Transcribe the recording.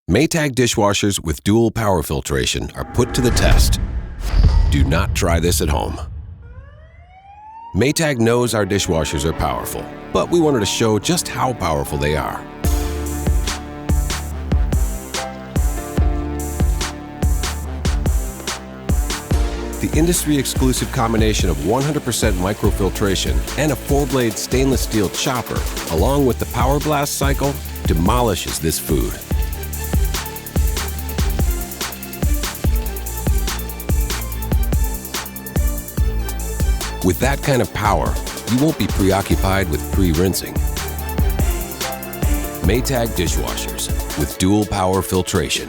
Maytag dishwashers with dual power filtration are put to the test. Do not try this at home. Maytag knows our dishwashers are powerful, but we wanted to show just how powerful they are. The industry-exclusive combination of 100% microfiltration and a 4-blade stainless steel chopper, along with the Power Blast cycle, demolishes this food. With that kind of power, you won't be preoccupied with pre-rinsing. Maytag dishwashers with dual power filtration.